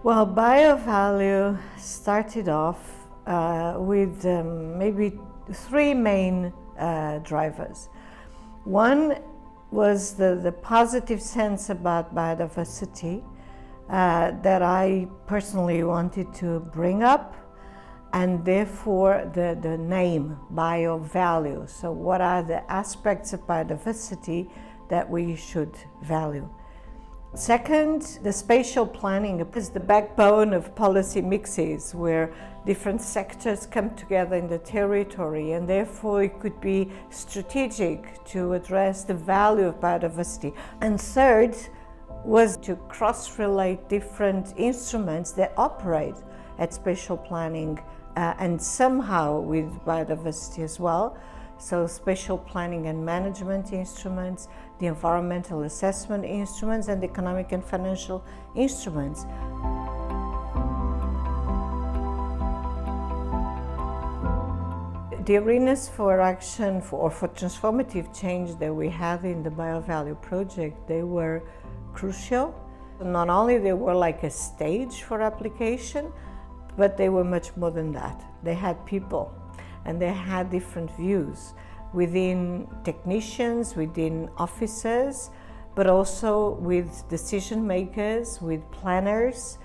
Well, BioValue started off with maybe three main drivers. One was the positive sense about biodiversity that I personally wanted to bring up, and therefore the name BioValue. So what are the aspects of biodiversity that we should value? Second, the spatial planning is the backbone of policy mixes where different sectors come together in the territory, and therefore it could be strategic to address the value of biodiversity. And third was to cross-relate different instruments that operate at spatial planning and somehow with biodiversity as well. So spatial planning and management instruments, the environmental assessment instruments, and economic and financial instruments. The arenas for action for transformative change that we had in the BioValue project, they were crucial. Not only they were like a stage for application, but they were much more than that. They had people, and they had different views within technicians, within officers, but also with decision makers, with planners,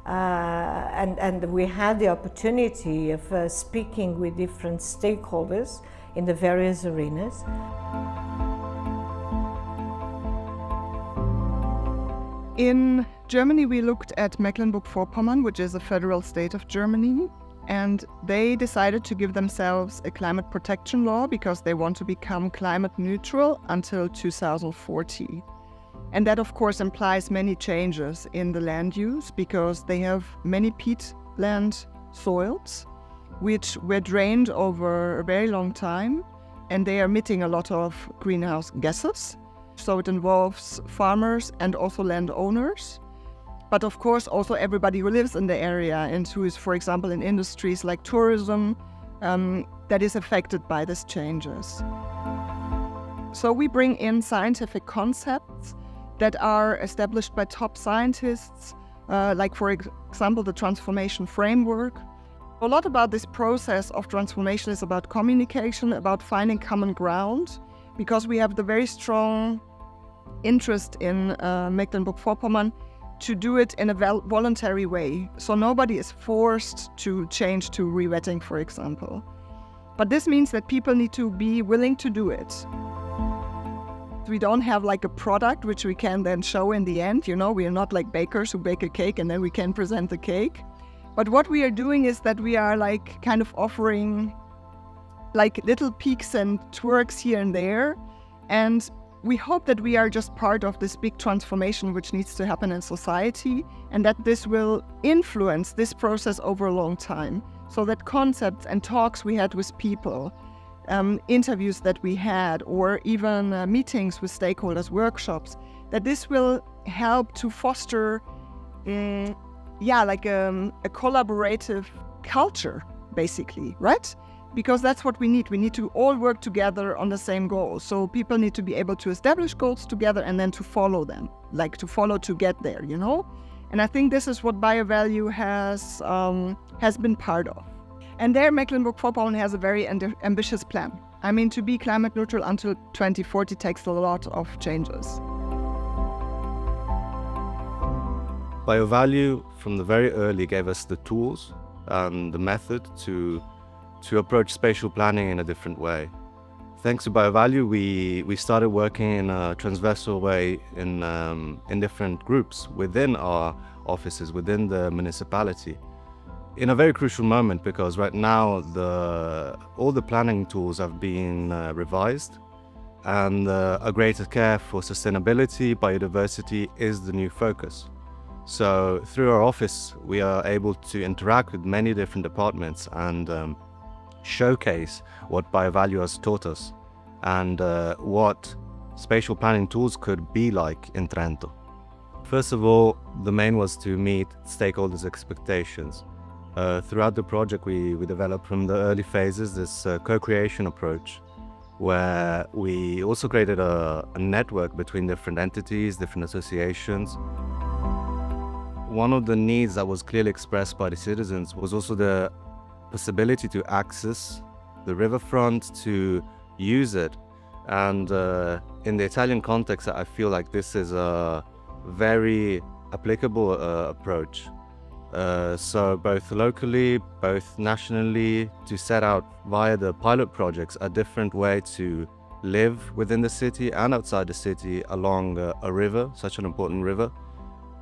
and we had the opportunity of speaking with different stakeholders in the various arenas. In Germany, we looked at Mecklenburg-Vorpommern, which is a federal state of Germany, and they decided to give themselves a climate protection law because they want to become climate neutral until 2040. And that, of course, implies many changes in the land use because they have many peatland soils which were drained over a very long time, and they are emitting a lot of greenhouse gases. So it involves farmers and also landowners. But of course, also everybody who lives in the area and who is, for example, in industries like tourism, that is affected by these changes. So we bring in scientific concepts that are established by top scientists, like, for example, the transformation framework. A lot about this process of transformation is about communication, about finding common ground, because we have the very strong interest in Mecklenburg-Vorpommern to do it in a voluntary way. So nobody is forced to change to re-wetting, for example. But this means that people need to be willing to do it. We don't have like a product which we can then show in the end. You know, we are not like bakers who bake a cake and then we can present the cake. But what we are doing is that we are like kind of offering like little peaks and twerks here and there. And we hope that we are just part of this big transformation which needs to happen in society, and that this will influence this process over a long time. So that concepts and talks we had with people, interviews that we had, or even meetings with stakeholders, workshops, that this will help to foster a collaborative culture, basically, right? Because that's what we need. We need to all work together on the same goal. So people need to be able to establish goals together and then to follow them, like to follow to get there, you know? And I think this is what BioValue has been part of. And there Mecklenburg-Vorpommern has a very ambitious plan. I mean, to be climate neutral until 2040 takes a lot of changes. BioValue from the very early gave us the tools and the method to approach spatial planning in a different way. Thanks to BioValue, we started working in a transversal way in different groups within our offices, within the municipality. In a very crucial moment, because right now all the planning tools have been revised, and a greater care for sustainability, biodiversity is the new focus. So through our office, we are able to interact with many different departments and showcase what BioValue has taught us and what spatial planning tools could be like in Trento. First of all, the main was to meet stakeholders' expectations. Throughout the project, we developed from the early phases this co-creation approach, where we also created a network between different entities, different associations. one of the needs that was clearly expressed by the citizens was also the possibility to access the riverfront, to use it. And in the Italian context, I feel like this is a very applicable approach. So both locally, both nationally, to set out via the pilot projects a different way to live within the city and outside the city along a river, such an important river,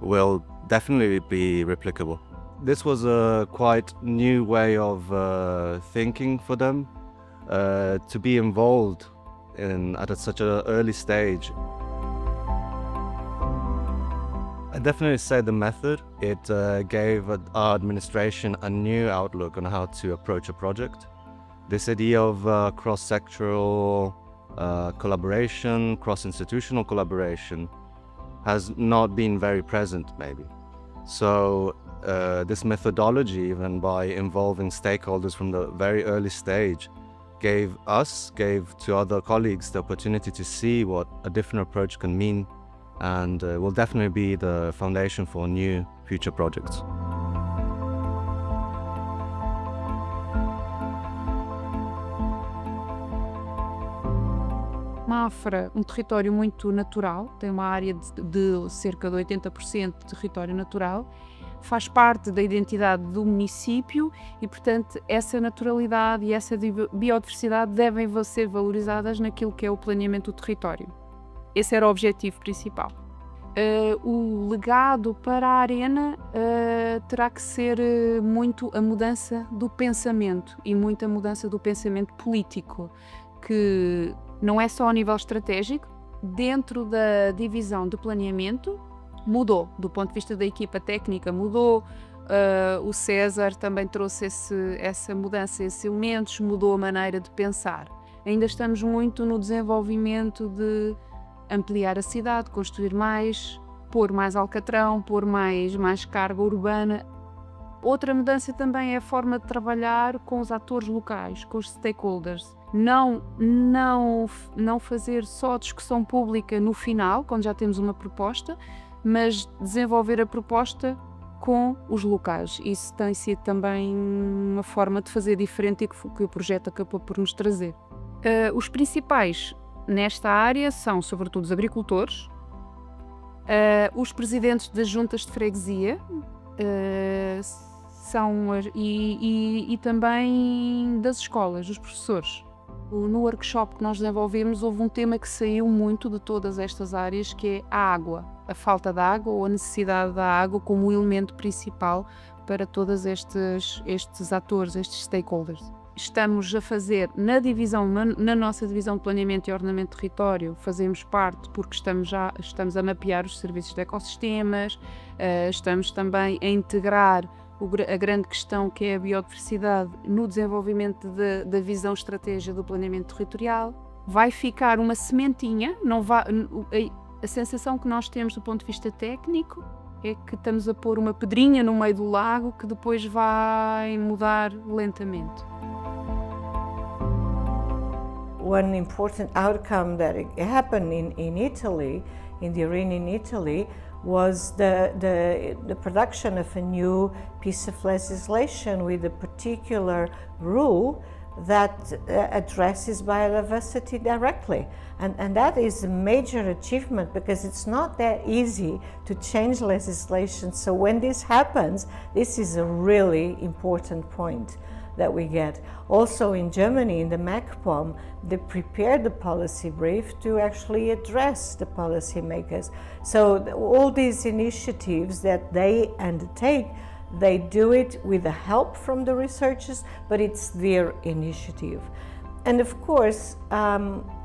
will definitely be replicable. This was a quite new way of thinking for them, to be involved at such an early stage. I definitely say the method, it gave our administration a new outlook on how to approach a project. This idea of cross-sectoral collaboration, cross-institutional collaboration has not been very present maybe. So this methodology, even by involving stakeholders from the very early stage, gave to other colleagues the opportunity to see what a different approach can mean, and will definitely be the foundation for new future projects. Mafra, território muito natural, tem uma área de cerca de 80% de território natural, faz parte da identidade do município e, portanto, essa naturalidade e essa biodiversidade devem ser valorizadas naquilo que é o planeamento do território. Esse era o objetivo principal. O legado para a arena terá que ser muito a mudança do pensamento e muita mudança do pensamento político, que não é só a nível estratégico, dentro da divisão de planeamento mudou, do ponto de vista da equipa técnica mudou, o César também trouxe essa mudança, esses elementos, mudou a maneira de pensar. Ainda estamos muito no desenvolvimento de ampliar a cidade, construir mais, pôr mais alcatrão, pôr mais carga urbana. Outra mudança também é a forma de trabalhar com os atores locais, com os stakeholders. Não fazer só discussão pública no final, quando já temos uma proposta, mas desenvolver a proposta com os locais. Isso tem sido também uma forma de fazer diferente e que o projeto acabou por nos trazer. Os principais nesta área são, sobretudo, os agricultores, os presidentes das juntas de freguesia, e também das escolas, os professores. No workshop que nós desenvolvemos houve um tema que saiu muito de todas estas áreas, que é a água, a falta de água ou a necessidade da água como elemento principal para todos estes atores, estes stakeholders. Estamos a fazer na nossa divisão de planeamento e ordenamento de território, fazemos parte porque estamos a mapear os serviços de ecossistemas, estamos também a integrar a grande questão que é a biodiversidade no desenvolvimento da visão estratégia do planeamento territorial. Vai ficar uma sementinha, a sensação que nós temos do ponto de vista técnico é que estamos a pôr uma pedrinha no meio do lago que depois vai mudar lentamente. One important outcome that happened in Italy, in the arena in Italy, was the production of a new piece of legislation with a particular rule that addresses biodiversity directly. And that is a major achievement because it's not that easy to change legislation. So when this happens, this is a really important point that we get. Also in Germany, in the MacPom, they prepared the policy brief to actually address the policymakers. So all these initiatives that they undertake, they do it with the help from the researchers, but it's their initiative. And of course,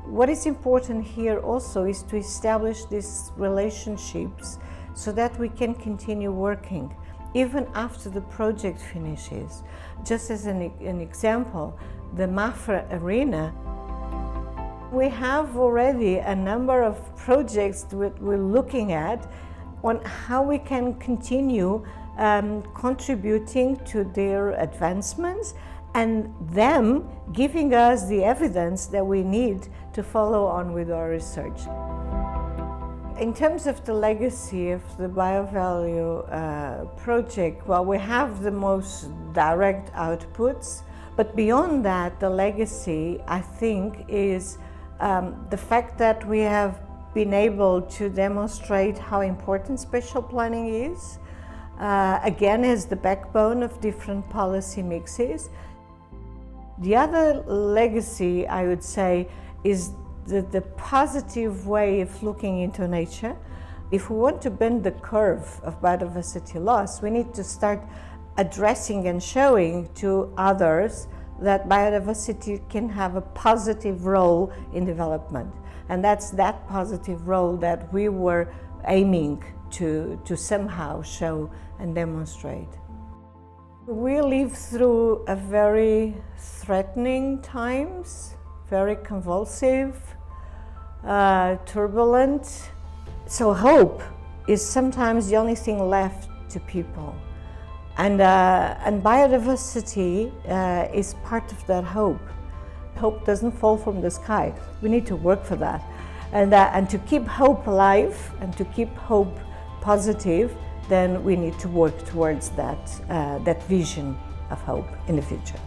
what is important here also is to establish these relationships so that we can continue working even after the project finishes. Just as an example, the Mafra arena, we have already a number of projects that we're looking at on how we can continue contributing to their advancements and them giving us the evidence that we need to follow on with our research. In terms of the legacy of the BioValue project, well, we have the most direct outputs, but beyond that, the legacy, I think, is the fact that we have been able to demonstrate how important spatial planning is, again, as the backbone of different policy mixes. The other legacy, I would say, is the positive way of looking into nature. If we want to bend the curve of biodiversity loss, we need to start addressing and showing to others that biodiversity can have a positive role in development. And that's that positive role that we were aiming to somehow show and demonstrate. We live through a very threatening times, very convulsive, turbulent. So hope is sometimes the only thing left to people. And biodiversity is part of that hope. Hope doesn't fall from the sky. We need to work for that. And to keep hope alive and to keep hope positive, then we need to work towards that vision of hope in the future.